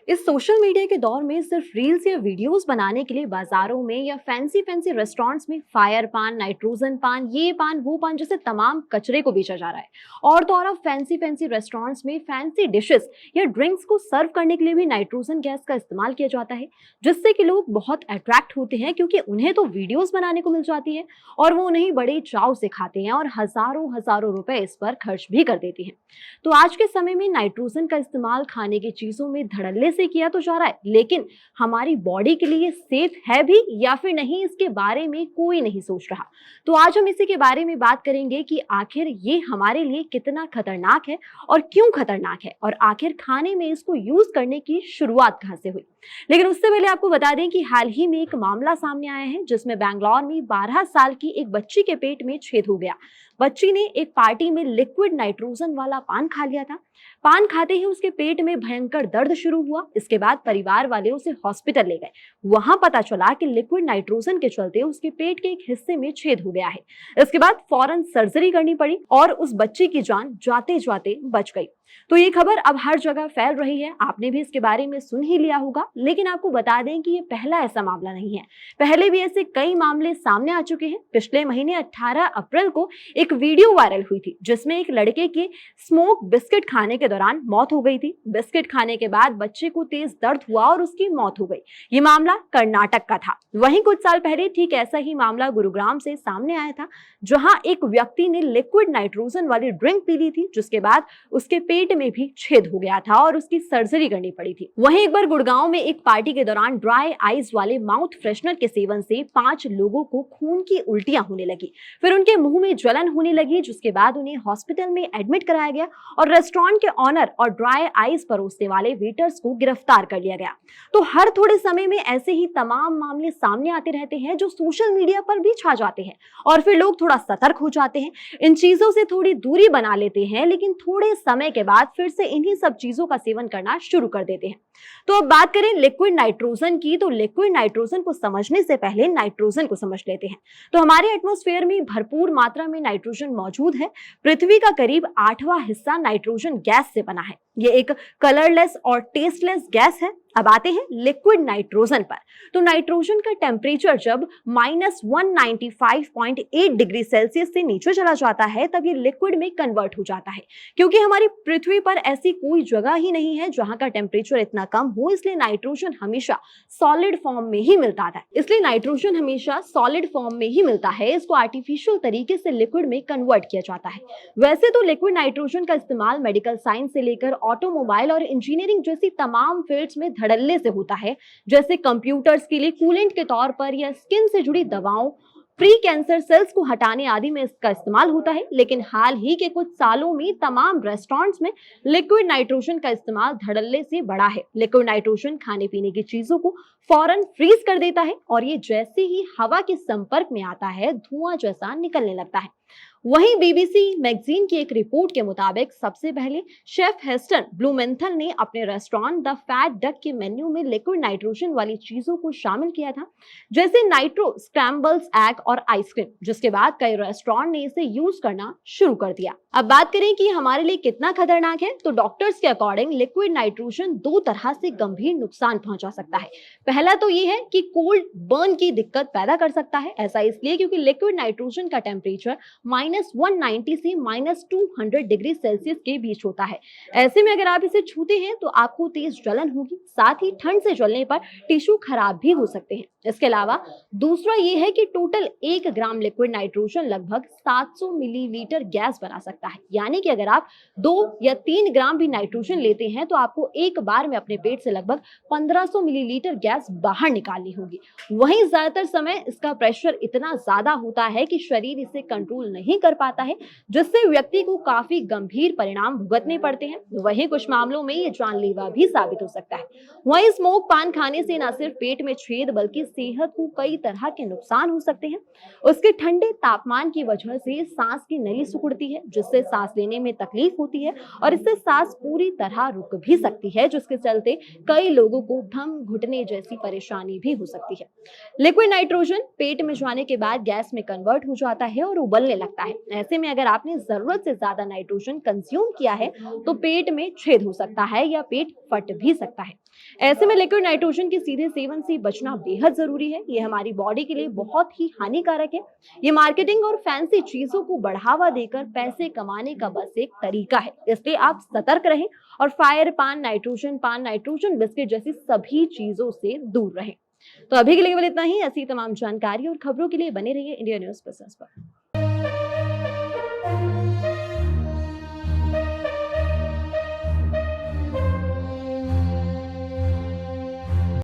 इस social media के दौर में सिर्फ रील्स या वीडियोस बनाने के लिए बाजारों में या फैंसी फैंसी रेस्टोरेंट्स में फायर पान, नाइट्रोजन पान, ये पान वो पान जैसे तमाम कचरे को बेचा जा रहा है। और तो और अब फैंसी फैंसी रेस्टोरेंट्स में फैंसी डिशेस या ड्रिंक्स को सर्व करने के लिए भी नाइट्रोजन गैस का इस्तेमाल किया जाता है, जिससे कि लोग बहुत अट्रैक्ट होते हैं क्योंकि उन्हें तो वीडियोस बनाने को मिल जाती है और वो उन्हें बड़े चाव से खाते हैं और हजारों हजारों रुपए इस पर खर्च भी कर देती हैं। तो आज के समय में नाइट्रोजन का इस्तेमाल खाने की चीजों में धड़ल्ले से किया तो जा रहा है, लेकिन हमारी बॉडी के लिए सेफ है भी या फिर नहीं, इसके बारे में कोई नहीं सोच रहा। तो आज हम इसी के बारे में बात करेंगे कि आखिर ये हमारे लिए कितना खतरनाक है और क्यों खतरनाक है, और आखिर खाने में इसको यूज करने की शुरुआत कहां से हुई। लेकिन उससे पहले आपको बता दें कि हाल ही में एक मामला सामने आया है जिसमें बैंगलोर में 12 साल की एक बच्ची के पेट में छेद हो गया। बच्ची ने एक पार्टी में लिक्विड नाइट्रोजन वाला पान खा लिया था। पान खाते ही उसके पेट में भयंकर दर्द शुरू हुआ। इसके बाद परिवार वाले उसे हॉस्पिटल ले गए। वहां पता चला कि लिक्विड नाइट्रोजन के चलते उसके पेट के एक हिस्से में छेद हो गया है। इसके बाद फौरन सर्जरी करनी पड़ी और उस बच्ची की जान जाते जाते बच गई। तो ये खबर अब हर जगह फैल रही है, आपने भी इसके बारे में सुन ही लिया होगा। लेकिन आपको बता दें कि ये पहला ऐसा मामला नहीं है, पहले भी ऐसे कई मामले सामने आ चुके हैं। पिछले महीने 18 अप्रैल को एक वीडियो वायरल हुई थी जिसमें एक लड़के के स्मोक बिस्किट खाने के दौरान मौत हो गई थी। बिस्किट खाने के बाद बच्चे को तेज दर्द हुआ और उसकी मौत हो गई। ये मामला कर्नाटक का था। वहीं कुछ साल पहले ठीक ऐसा ही मामला गुरुग्राम से सामने आया था, जहां एक व्यक्ति ने लिक्विड नाइट्रोजन वाली ड्रिंक पी ली थी, जिसके बाद उसके पेट में भी छेद हो गया था और उसकी सर्जरी करनी पड़ी थी। वहीं एक बार गुड़गांव में एक पार्टी के दौरान ड्राई आइस वाले माउथ फ्रेशनर के सेवन से 5 लोगों को खून की उल्टियां होने लगी। फिर उनके मुंह में जलन होने लगी, जिसके बाद उन्हें हॉस्पिटल में एडमिट कराया गया और रेस्टोरेंट के ऑनर और ड्राई आइस परोसने वाले वेटर्स को गिरफ्तार कर लिया गया। तो हर थोड़े समय में ऐसे ही तमाम मामले सामने आते रहते हैं जो सोशल मीडिया पर भी छा जाते हैं और फिर लोग थोड़ा सतर्क हो जाते हैं, इन चीजों से थोड़ी दूरी बना लेते हैं, लेकिन थोड़े समय के बाद फिर से इन्हीं सब चीजों का सेवन करना शुरू कर देते हैं। तो अब बात करें लिक्विड नाइट्रोजन की, तो लिक्विड नाइट्रोजन को समझने से पहले नाइट्रोजन को समझ लेते हैं। तो हमारे एटमॉस्फेयर में भरपूर मात्रा में नाइट्रोजन मौजूद है। पृथ्वी का करीब 8वां हिस्सा नाइट्रोजन गैस से बना है। ये एक कलरलेस और टेस्टलेस गैस है। अब आते हैं लिक्विड नाइट्रोजन पर। तो नाइट्रोजन का टेम्परेचर जब -195.8 डिग्री सेल्सियस से नीचे चला जाता है तब ये लिक्विड में कन्वर्ट हो जाता है। क्योंकि हमारी पृथ्वी पर ऐसी कोई जगह ही नहीं है जहां का टेम्परेचर इतना कम हो, इसलिए नाइट्रोजन हमेशा सॉलिड फॉर्म में ही मिलता है। इसको आर्टिफिशियल तरीके से लिक्विड में कन्वर्ट किया जाता है। वैसे तो लिक्विड नाइट्रोजन का इस्तेमाल मेडिकल साइंस से लेकर ऑटोमोबाइल और इंजीनियरिंग जैसी तमाम फील्ड्स में धड़ल्ले से होता है, जैसे कंप्यूटर्स के लिए कूलेंट के तौर पर या स्किन से जुड़ी दवाओं, प्री कैंसर सेल्स को हटाने आदि में इसका इस्तेमाल होता है। लेकिन हाल ही के कुछ सालों में तमाम रेस्टोरेंट्स में लिक्विड नाइट्रोजन का इस्तेमाल धड़ल्ले से बढ़ा है। लिक्विड नाइट्रोजन खाने पीने की चीजों को फौरन फ्रीज कर देता है और ये जैसे ही हवा के संपर्क में आता है धुआं जैसा निकलने लगता है। वहीं बीबीसी मैगजीन की एक रिपोर्ट के मुताबिक सबसे पहले शेफ हेस्टन ब्लूमेंथल ने अपने रेस्टोरेंट द फैट डक के मेन्यू में लिक्विड नाइट्रोजन वाली चीजों को शामिल किया था, जैसे नाइट्रो स्क्रैम्बल्स एग और आइसक्रीम, जिसके बाद कई रेस्टोरेंट ने इसे यूज करना शुरू कर दिया। अब बात करें कि हमारे लिए कितना खतरनाक है, तो डॉक्टर्स के अकॉर्डिंग लिक्विड नाइट्रोजन 2 तरह से गंभीर नुकसान पहुंचा सकता है। पहला तो ये है कि कोल्ड बर्न की दिक्कत पैदा कर सकता है। ऐसा इसलिए क्योंकि लिक्विड नाइट्रोजन का टेम्परेचर -190 से -200 डिग्री सेल्सियस के बीच होता है। ऐसे में अगर आप इसे छूते हैं तो आपको तेज जलन होगी, साथ ही ठंड से जलने पर टिश्यू खराब भी हो सकते हैं। इसके अलावा दूसरा ये है कि टोटल 1 ग्राम लिक्विड नाइट्रोजन लगभग 700 मिलीलीटर गैस बना सकता है। यानी कि अगर आप 2 या 3 ग्राम भी नाइट्रोजन लेते हैं तो आपको एक बार में अपने पेट से लगभग 1500 मिलीलीटर गैस बाहर निकालनी होगी। वहीं ज्यादातर समय इसका प्रेशर इतना ज्यादा होता है कि शरीर इसे कंट्रोल नहीं कर पाता है, जिससे व्यक्ति को काफी गंभीर परिणाम भुगतने पड़ते हैं। वहीं कुछ मामलों में ये जानलेवा भी साबित हो सकता है। वहीं स्मोक पान खाने से न सिर्फ पेट में छेद बल्कि सेहत को कई तरह के नुकसान हो सकते हैं। उसके ठंडे तापमान की वजह से सांस की नली सिकुड़ती है, जिससे सांस लेने में तकलीफ होती है और इससे सांस पूरी तरह रुक भी सकती है, जिसके चलते कई लोगों को दम घुटने जैसी परेशानी भी हो सकती है। लिक्विड नाइट्रोजन पेट में जाने के बाद गैस में कन्वर्ट हो जाता है और उबलने लगता है। ऐसे में अगर आपने जरूरत से ज्यादा नाइट्रोजन कंज्यूम किया है तो पेट में छेद हो सकता है या पेट फट भी सकता है। ऐसे में लिक्विड नाइट्रोजन के सीधे सेवन से बचना बेहद जरूरी है। ये हमारी बॉडी के लिए बहुत ही हानिकारक है। ये मार्केटिंग और फैंसी चीजों को बढ़ावा देकर पैसे कमाने का बस एक तरीका है, इसलिए आप सतर्क रहें और फायर पान, नाइट्रोजन बिस्किट जैसी सभी चीजों से दूर रहें। तो अभी के लिए केवल इतना ही। ऐसी तमाम जानकारी और खबरों के लिए बने रहिए इंडिया न्यूज बिजनेस पर।